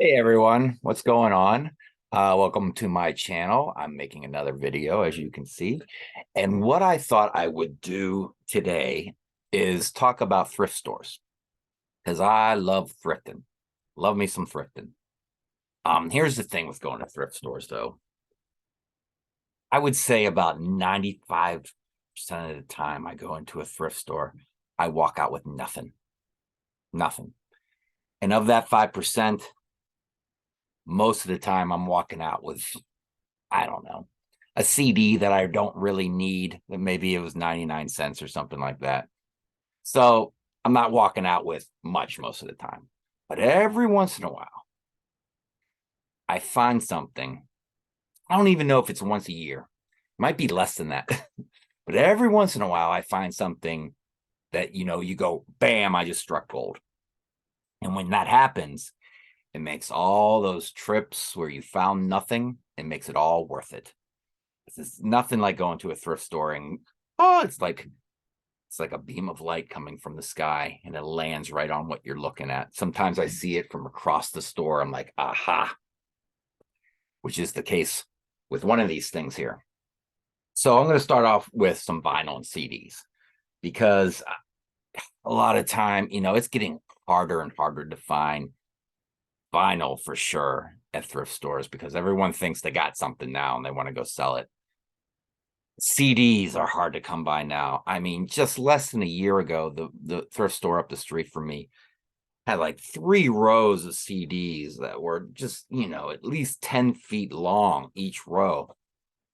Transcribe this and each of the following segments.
Hey everyone, what's going on? Welcome to my channel. I'm making another video, as you can see. And what I thought I would do today is talk about thrift stores because I love thrifting. Love me some thrifting. Here's the thing with going to thrift stores, though. I would say about 95% of the time I go into a thrift store, I walk out with nothing. Nothing. And of that 5%, most of the time I'm walking out with, I don't know, a CD that I don't really need. That maybe it was 99 cents or something like that. So I'm not walking out with much most of the time. But every once in a while, I find something. I don't even know if it's once a year. It might be less than that. But every once in a while, I find something that, you go, bam, I just struck gold. And when that happens, it makes all those trips where you found nothing, it makes it all worth it. It's nothing like going to a thrift store and it's like a beam of light coming from the sky and it lands right on what you're looking at. Sometimes I see it from across the store. I'm like, aha, which is the case with one of these things here. So I'm going to start off with some vinyl and CDs because a lot of time, it's getting harder and harder to find vinyl for sure at thrift stores because everyone thinks they got something now and they want to go sell it. CDs are hard to come by now. I mean, just less than a year ago, the thrift store up the street from me had like 3 rows of CDs that were just, at least 10 feet long each row.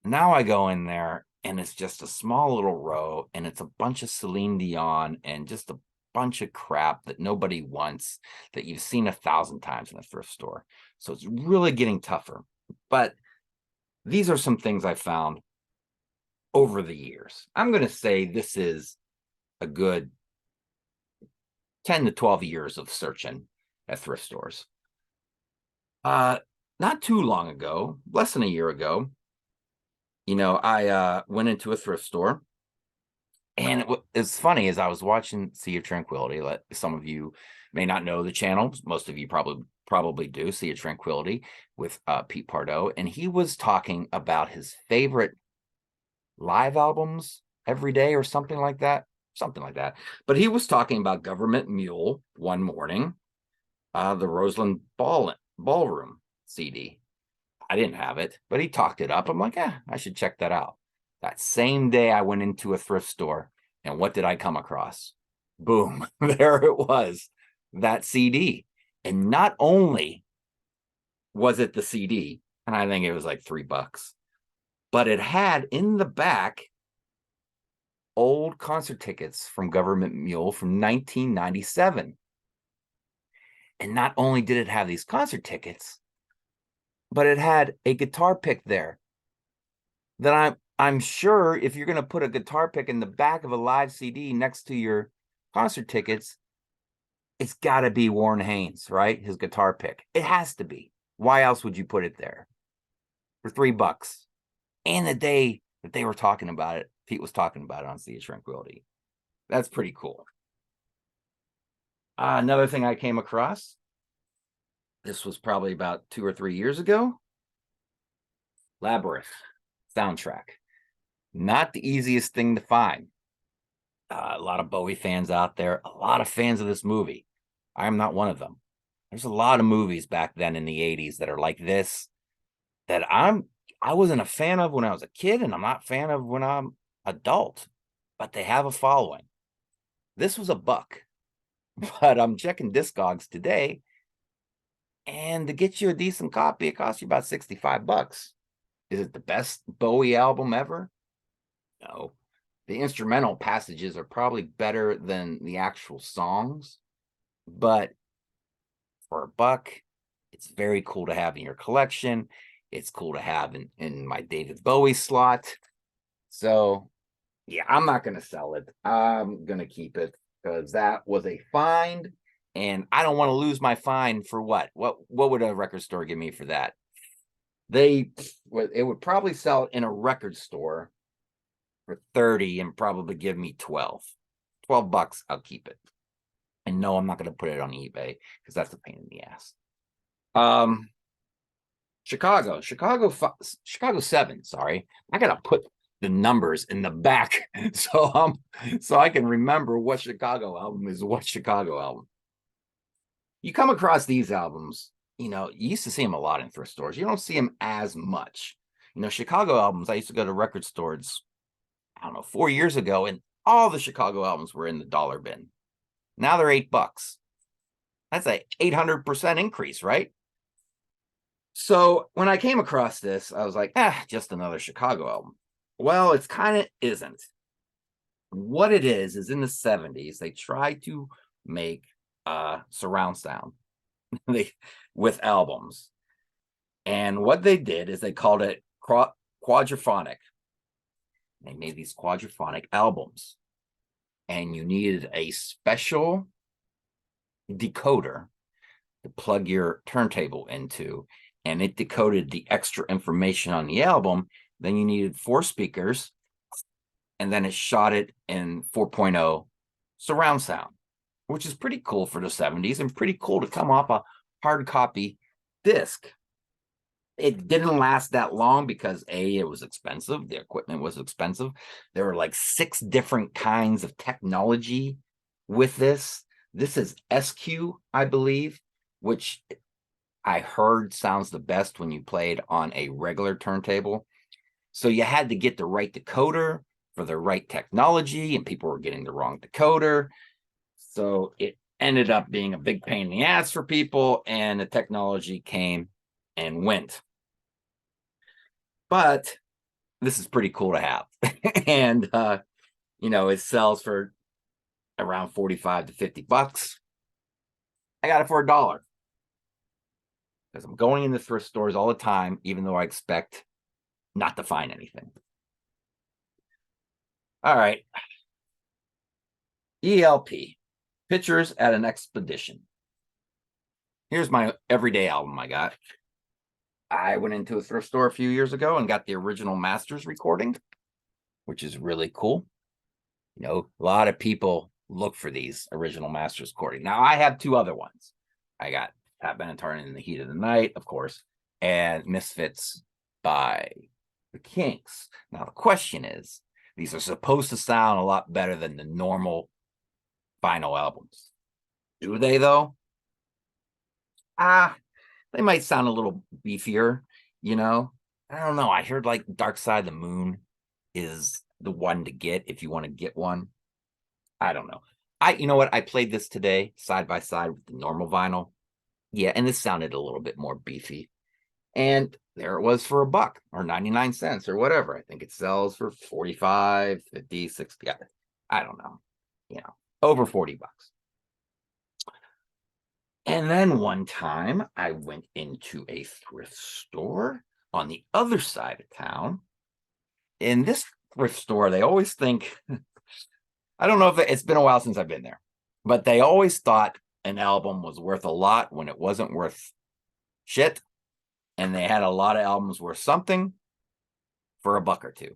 Now I go in there and it's just a small little row and it's a bunch of Celine Dion and just a bunch of crap that nobody wants that you've seen 1,000 times in a thrift store. So it's really getting tougher. But these are some things I found over the years. I'm going to say this is a good 10 to 12 years of searching at thrift stores. Uh, Not too long ago, less than a year ago, I went into a thrift store and it's funny as I was watching Sea of Tranquility. Let some of you may not know the channel. Most of you probably do. Sea of Tranquility with Pete Pardo, and he was talking about his favorite live albums every day or something like that. Something like that. But he was talking about Government Mule one morning, the Roseland Ballroom CD. I didn't have it, but he talked it up. I'm like, I should check that out. That same day I went into a thrift store, and what did I come across? Boom, there it was, that CD. And not only was it the CD, and I think it was like $3, but it had in the back old concert tickets from Government Mule from 1997. And not only did it have these concert tickets, but it had a guitar pick there that I'm sure if you're going to put a guitar pick in the back of a live CD next to your concert tickets, it's got to be Warren Haynes, right? His guitar pick. It has to be. Why else would you put it there for $3? And the day that they were talking about it, Pete was talking about it on Sea of Tranquility. That's pretty cool. Another thing I came across, this was probably about 2 or 3 years ago. Labyrinth soundtrack. Not the easiest thing to find. A lot of Bowie fans out there, a lot of fans of this movie. I am not one of them. There's a lot of movies back then in the 80s that are like this that I wasn't a fan of when I was a kid, and I'm not a fan of when I'm adult, but they have a following. This was a buck, but I'm checking Discogs today, and to get you a decent copy, it costs you about $65. Is it the best Bowie album ever? No. The instrumental passages are probably better than the actual songs, but for a buck, it's very cool to have in your collection. It's cool to have in my David Bowie slot. So yeah, I'm not going to sell it. I'm going to keep it because that was a find, and I don't want to lose my find for what? What would a record store give me for that? It would probably sell it in a record store for 30 and probably give me 12. $12, I'll keep it. And no, I'm not going to put it on eBay because that's a pain in the ass. Um, Chicago 7. Sorry, I gotta put the numbers in the back so I can remember what Chicago album is what Chicago album. You come across these albums, you used to see them a lot in thrift stores. You don't see them as much. Chicago albums. I used to go to record stores, I don't know, 4 years ago, and all the Chicago albums were in the dollar bin. Now they're $8. That's a 800% increase, right? So when I came across this, I was like, just another Chicago album. Well, it's kind of isn't. What it is in the 70s, they tried to make surround sound with albums. And what they did is they called it quadraphonic. They made these quadraphonic albums. And you needed a special decoder to plug your turntable into, and it decoded the extra information on the album. Then you needed 4 speakers, and then it shot it in 4.0 surround sound, which is pretty cool for the 70s and pretty cool to come off a hard copy disc. It didn't last that long because it was expensive. The equipment was expensive. There were like 6 different kinds of technology with this. This is SQ, I believe, which I heard sounds the best when you played on a regular turntable. So you had to get the right decoder for the right technology, and people were getting the wrong decoder. So it ended up being a big pain in the ass for people, and the technology came and went. But this is pretty cool to have. And, it sells for around 45 to 50 bucks. I got it for $1 because I'm going into thrift stores all the time, even though I expect not to find anything. All right. ELP, Pictures at an Expedition. Here's my everyday album I got. I went into a thrift store a few years ago and got the original Masters recording, which is really cool. A lot of people look for these original Masters recording. Now, I have 2 other ones. I got Pat Benatar in the Heat of the Night, of course, and Misfits by the Kinks. Now, the question is, these are supposed to sound a lot better than the normal vinyl albums. Do they, though? They might sound a little beefier, I don't know. I heard like Dark Side of the Moon is the one to get if you want to get one. I don't know. You know what? I played this today side by side with the normal vinyl. Yeah, and this sounded a little bit more beefy. And there it was for $1 or 99 cents or whatever. I think it sells for 45, 50, 60. I don't know. Over 40 bucks. And then one time I went into a thrift store on the other side of town. In this thrift store, they always think, I don't know if it's been a while since I've been there, but they always thought an album was worth a lot when it wasn't worth shit. And they had a lot of albums worth something for $1 or $2.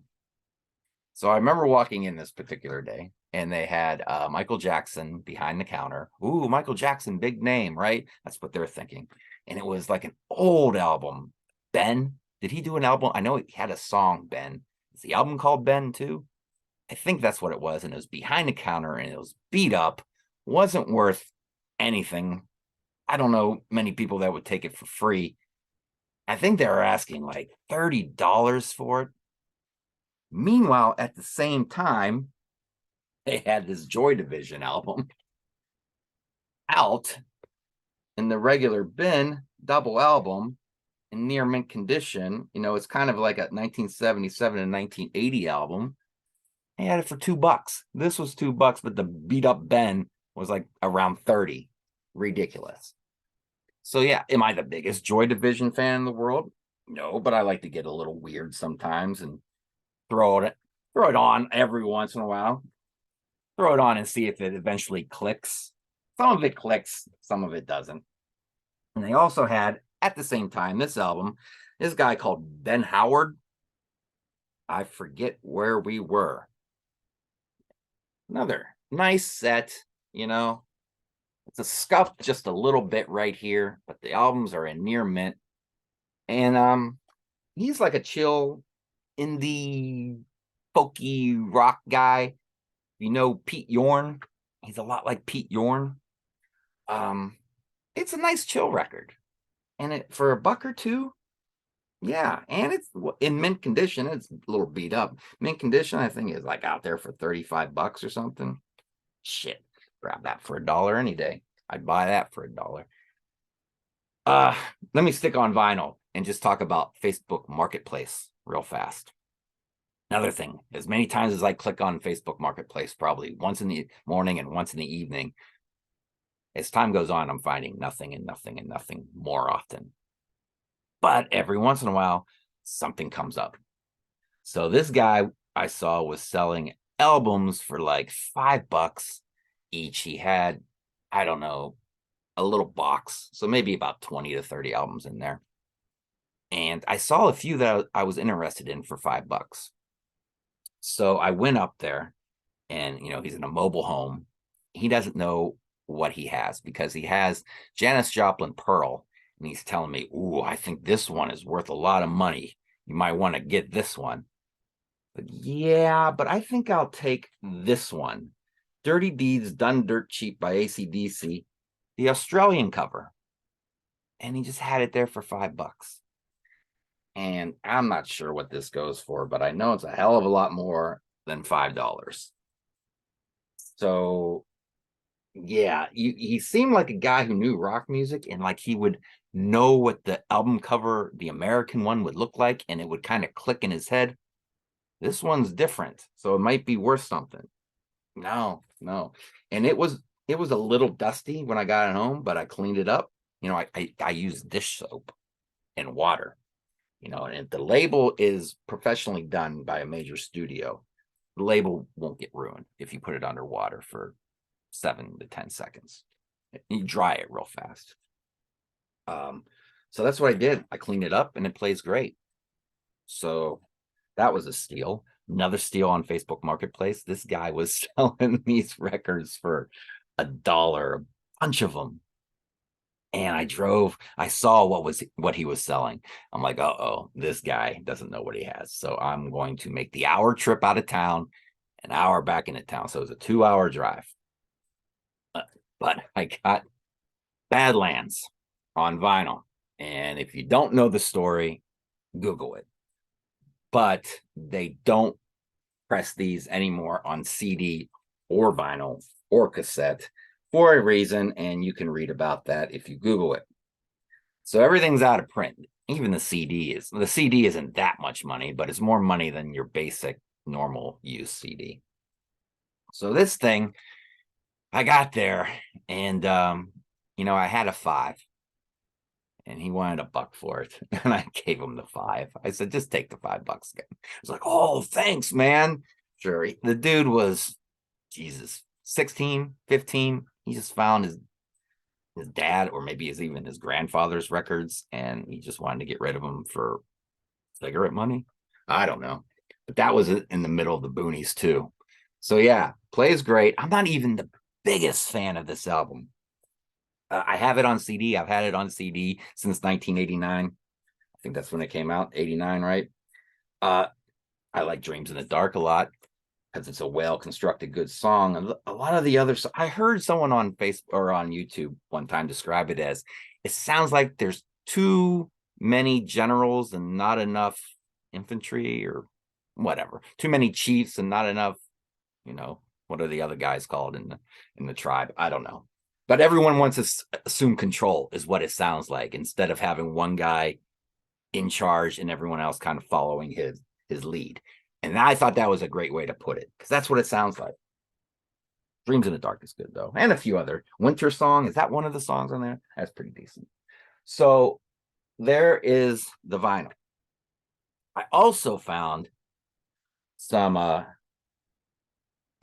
So I remember walking in this particular day, and they had Michael Jackson behind the counter. Ooh, Michael Jackson, big name, right? That's what they're thinking. And it was like an old album. Ben, did he do an album? I know he had a song, Ben. Is the album called Ben too? I think that's what it was. And it was behind the counter, and it was beat up. Wasn't worth anything. I don't know many people that would take it for free. I think they were asking like $30 for it. Meanwhile, at the same time, they had this Joy Division album out in the regular bin, double album in near mint condition. It's kind of like a 1977 and 1980 album. They had it for $2. This was $2, but the beat up Ben was like around 30. Ridiculous. So yeah, am I the biggest Joy Division fan in the world? No, but I like to get a little weird sometimes and throw it on every once in a while. Throw it on and see if it eventually clicks. Some of it clicks, some of it doesn't. And they also had, at the same time, this album, this guy called Ben Howard. I forget where we were. Another nice set, It's a scuffed just a little bit right here, but the albums are in near mint. And he's like a chill indie folky rock guy. You know Pete Yorn? He's a lot like Pete Yorn. Um, it's a nice chill record. And it for a buck or two, yeah, and it's in mint condition. It's a little beat up. Mint condition, I think, is like out there for 35 bucks or something. Shit, grab that for $1 any day. I'd buy that for $1. Uh, Let me stick on vinyl and just talk about Facebook Marketplace real fast. Another thing, as many times as I click on Facebook Marketplace, probably once in the morning and once in the evening, as time goes on, I'm finding nothing and nothing and nothing more often. But every once in a while, something comes up. So this guy I saw was selling albums for like $5 each. He had, I don't know, a little box. So maybe about 20 to 30 albums in there. And I saw a few that I was interested in for $5. So I went up there and, he's in a mobile home. He doesn't know what he has because he has Janis Joplin Pearl. And he's telling me, ooh, I think this one is worth a lot of money. You might want to get this one. But yeah, but I think I'll take this one. Dirty Deeds Done Dirt Cheap by AC/DC, the Australian cover. And he just had it there for $5. And I'm not sure what this goes for, but I know it's a hell of a lot more than $5. So yeah, he seemed like a guy who knew rock music and like he would know what the album cover, the American one, would look like, and it would kind of click in his head. This one's different, so it might be worth something. No, no. And it was a little dusty when I got it home, but I cleaned it up. I use dish soap and water, and if the label is professionally done by a major studio, the label won't get ruined if you put it under water for 7 to 10 seconds. You dry it real fast. So that's what I did. I cleaned it up and it plays great. So that was a steal. Another steal on Facebook Marketplace. This guy was selling these records for $1, a bunch of them. And I saw what he was selling. I'm like, uh-oh, this guy doesn't know what he has. So I'm going to make the hour trip out of town, an hour back into town. So it was a 2-hour drive. But I got Badlands on vinyl. And if you don't know the story, Google it. But they don't press these anymore on CD or vinyl or cassette for a reason, and you can read about that if you Google it. So everything's out of print. Even the CD isn't that much money, but it's more money than your basic normal use CD. So this thing, I got there, and I had a 5. And he wanted $1 for it. And I gave him the 5. I said, just take the $5 again. He's like, oh, thanks, man. Sure. The dude was, Jesus, 16, 15. He just found his dad, or maybe even his grandfather's records, and he just wanted to get rid of them for cigarette money. I don't know. But that was in the middle of the boonies, too. So yeah, plays great. I'm not even the biggest fan of this album. I have it on CD. I've had it on CD since 1989. I think that's when it came out, 89, right? I like Dreams in the Dark a lot because it's a well-constructed, good song. And a lot of the others, I heard someone on Facebook or on YouTube one time describe it as, it sounds like there's too many generals and not enough infantry, or whatever. Too many chiefs and not enough, what are the other guys called in the tribe? I don't know. But everyone wants to assume control is what it sounds like, instead of having one guy in charge and everyone else kind of following his lead. And I thought that was a great way to put it, because that's what it sounds like. Dreams in the Dark is good, though. And a few other. Winter Song, is that one of the songs on there? That's pretty decent. So there is the vinyl. I also found some a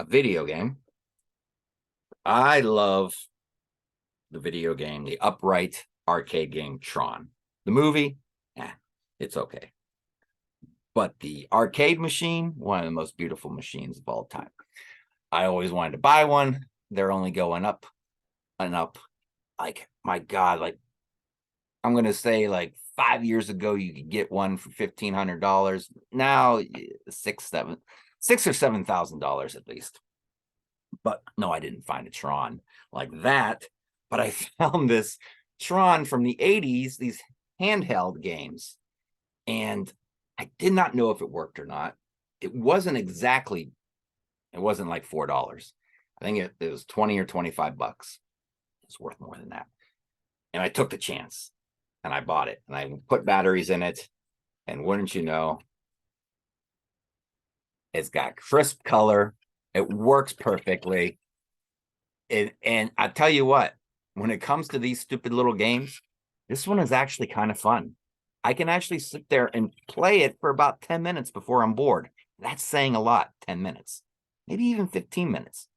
video game. I love the video game, the upright arcade game Tron. The movie, it's okay. But the arcade machine, one of the most beautiful machines of all time. I always wanted to buy one. They're only going up. and up. Like, my God, like I'm gonna say like 5 years ago you could get one for $1,500. Now $6,000 or $7,000 at least. But no, I didn't find a Tron like that. But I found this Tron from the 80s, these handheld games. And I did not know if it worked or not. It wasn't exactly, it wasn't like $4. I think it was 20 or 25 bucks. It's worth more than that. And I took the chance and I bought it and I put batteries in it. And wouldn't you know, it's got crisp color. It works perfectly. And I tell you what, when it comes to these stupid little games, this one is actually kind of fun. I can actually sit there and play it for about 10 minutes before I'm bored. That's saying a lot, 10 minutes, maybe even 15 minutes.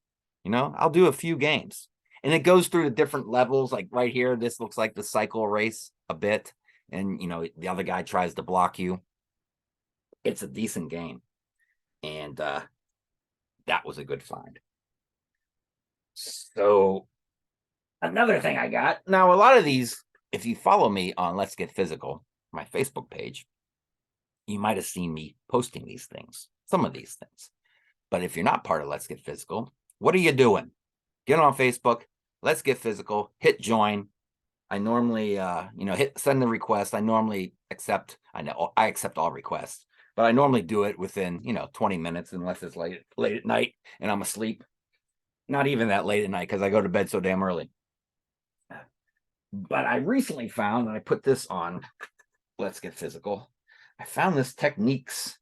I'll do a few games. And it goes through the different levels. Like right here, this looks like the cycle race a bit. And, the other guy tries to block you. It's a decent game. And that was a good find. So another thing I got, now a lot of these, if you follow me on Let's Get Physical, my Facebook page, you might have seen me posting these things, some of these things. But if you're not part of Let's Get Physical, what are you doing? Get on Facebook, Let's Get Physical, hit join. I normally, hit send the request. I normally accept, I accept all requests, but I normally do it within, 20 minutes, unless it's late at night and I'm asleep. Not even that late at night because I go to bed so damn early. But I recently found, and I put this on Let's Get Physical, I found this Techniques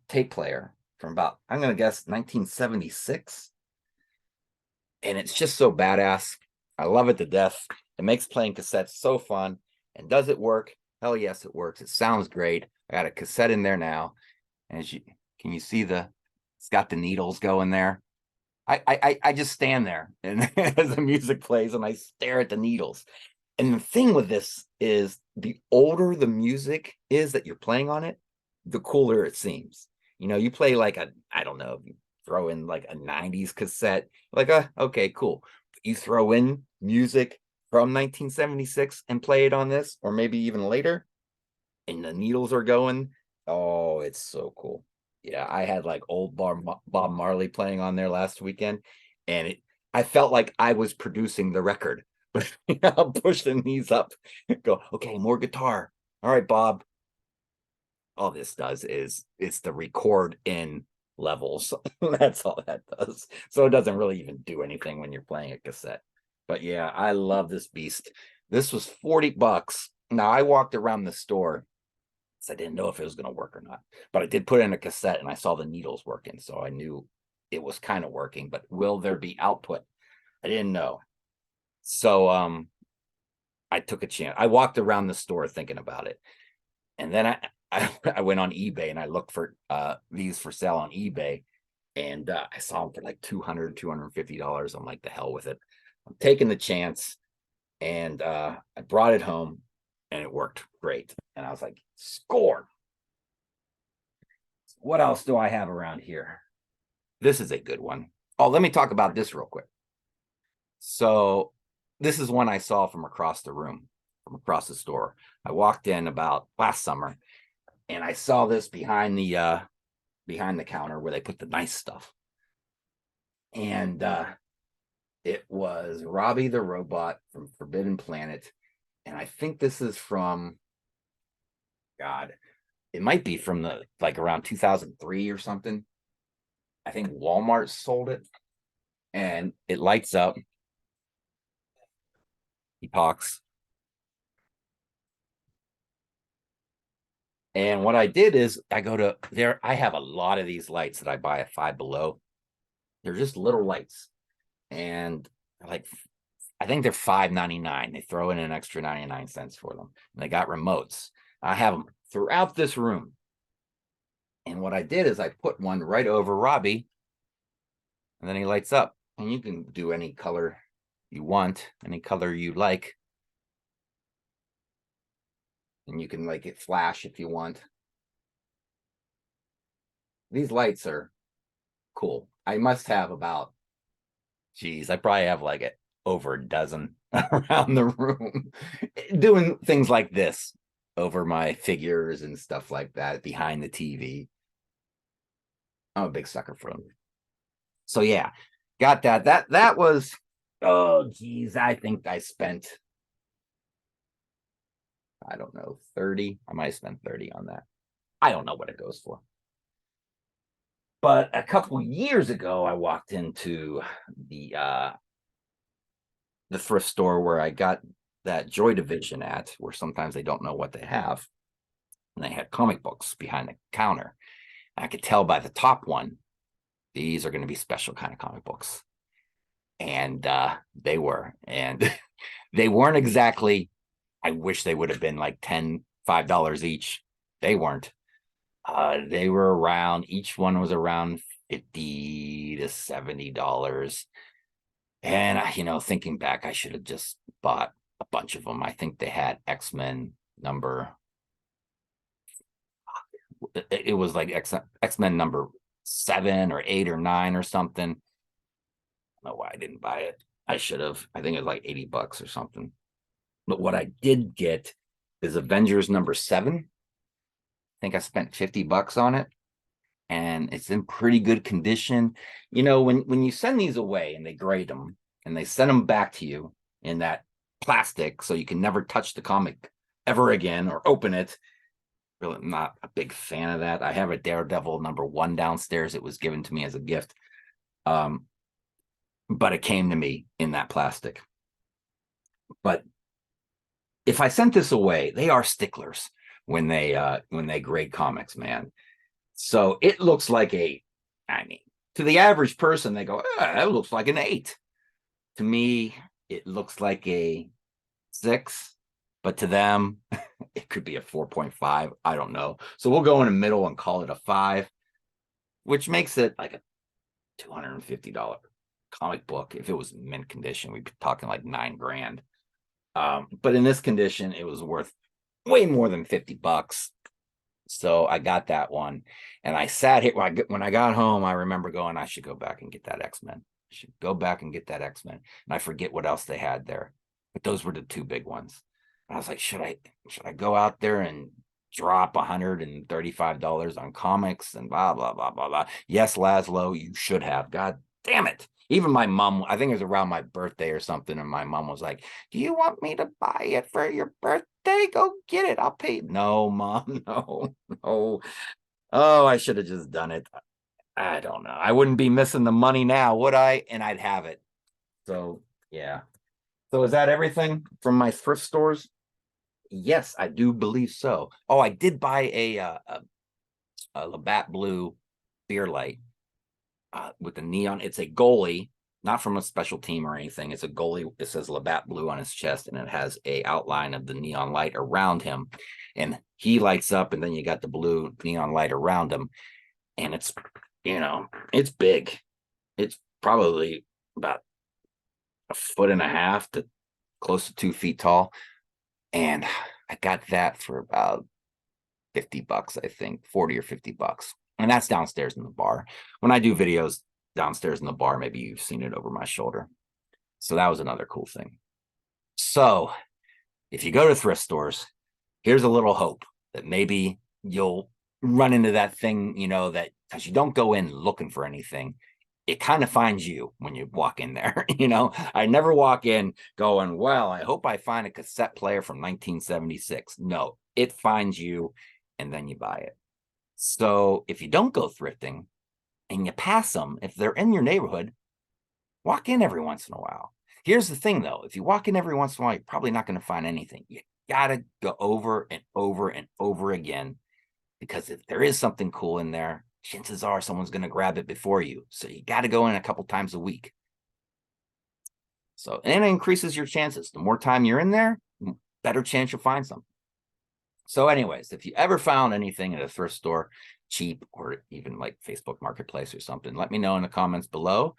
tape player from about, I'm going to guess, 1976. And it's just so badass. I love it to death. It makes playing cassettes so fun. And does it work? Hell yes, it works. It sounds great. I got a cassette in there now. And can you see it's got the needles going there? I just stand there and as the music plays and I stare at the needles. And the thing with this is the older the music is that you're playing on it, the cooler it seems. You play like I don't know, you throw in like a 90s cassette, like, okay, cool. You throw in music from 1976 and play it on this, or maybe even later, and the needles are going. Oh, it's so cool. Yeah, I had like old Bob Marley playing on there last weekend, and I felt like I was producing the record. But I'll push the knees up, go, okay, more guitar. All right, Bob. All this does is it's the record in levels. That's all that does. So it doesn't really even do anything when you're playing a cassette. But yeah, I love this beast. This was 40 bucks. Now I walked around the store, so I didn't know if it was going to work or not. But I did put in a cassette and I saw the needles working, so I knew it was kind of working. But will there be output? I didn't know. So I took a chance. I walked around the store thinking about it. And then I went on eBay and I looked for these for sale on eBay, and I saw them for like $250. I'm like, the hell with it. I'm taking the chance, and I brought it home and it worked great. And I was like, score. What else do I have around here? This is a good one. Oh, let me talk about this real quick. So this is one I saw from across the room, from across the store. I walked in about last summer and I saw this behind the counter where they put the nice stuff. And it was Robbie the Robot from Forbidden Planet. And I think this is from, God, it might be from the like around 2003 or something. I think Walmart sold it, and it lights up. He talks. And what I did is I go to there. I have a lot of these lights that I buy at Five Below. They're just little lights. And like, I think they're $5.99. They throw in an extra 99 cents for them. And they got remotes. I have them throughout this room. And what I did is I put one right over Robbie, and then he lights up. And you can do any color you want, any color you like. And you can like it flash if you want. These lights are cool. I must have about Geez, I probably have like over a dozen around the room doing things like this over my figures and stuff like that behind the TV. I'm a big sucker for them. So yeah, got that. That was, oh geez, I think I spent, I don't know, 30. I might have spent 30 on that. I don't know what it goes for. But a couple years ago, I walked into the thrift store where I got that Joy Division at, where sometimes they don't know what they have. And they had comic books behind the counter. And I could tell by the top one, these are going to be special kind of comic books. And they were. And they weren't exactly, I wish they would have been like $5 each. They weren't. They were around, each one was around $50 to $70. And thinking back, I should have just bought a bunch of them. I think they had X-Men number, it was like X-Men number 7 or 8 or 9 or something. I don't know why I didn't buy it. I should have. I think it was like $80 or something. But what I did get is Avengers number 7. I think I spent $50 on it, and it's in pretty good condition. When you send these away and they grade them and they send them back to you in that plastic so you can never touch the comic ever again or open it, really not a big fan of that. I have a Daredevil number 1 downstairs. It was given to me as a gift, but it came to me in that plastic. But if I sent this away, they are sticklers when they grade comics, man. So it looks like to the average person, they go, that looks like an 8. To me, it looks like a 6, but to them, it could be a 4.5. I don't know. So we'll go in the middle and call it a 5, which makes it like a $250 comic book. If it was mint condition, we'd be talking like $9,000. But in this condition, it was worth way more than $50. So I got that one, and I sat here when I got home. I remember going, I should go back and get that X-Men. I should go back and get that X-Men. And I forget what else they had there, but those were the 2 big ones. And I was like, should I go out there and drop $135 on comics and blah blah blah blah blah? Yes, Laszlo, you should have. God damn it. Even my mom, I think it was around my birthday or something, and my mom was like, do you want me to buy it for your birthday? Go get it. I'll pay. No, Mom, no. Oh, I should have just done it. I don't know. I wouldn't be missing the money now, would I? And I'd have it. So, yeah. So is that everything from my thrift stores? Yes, I do believe so. Oh, I did buy a Labatt Blue beer light with the neon. It's a goalie, not from a special team or anything. It's a goalie. It says Labatt Blue on his chest, and it has a outline of the neon light around him, and he lights up, and then you got the blue neon light around him, and it's it's big. It's probably about 1.5 to close to 2 feet tall, and I got that for about $50, I think, 40 or $50. And that's downstairs in the bar. When I do videos downstairs in the bar, maybe you've seen it over my shoulder. So that was another cool thing. So if you go to thrift stores, here's a little hope that maybe you'll run into that thing, that because you don't go in looking for anything, it kind of finds you when you walk in there. I never walk in going, well, I hope I find a cassette player from 1976. No, it finds you, and then you buy it. So if you don't go thrifting and you pass them, if they're in your neighborhood, walk in every once in a while. Here's the thing, though. If you walk in every once in a while, you're probably not going to find anything. You got to go over and over and over again, because if there is something cool in there, chances are someone's going to grab it before you. So you got to go in a couple times a week. So, and it increases your chances. The more time you're in there, better chance you'll find something. So anyways, if you ever found anything at a thrift store cheap, or even like Facebook Marketplace or something, let me know in the comments below.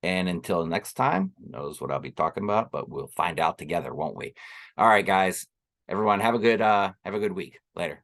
And until next time, who knows what I'll be talking about, but we'll find out together, won't we? All right, guys, everyone, have a good week. Later.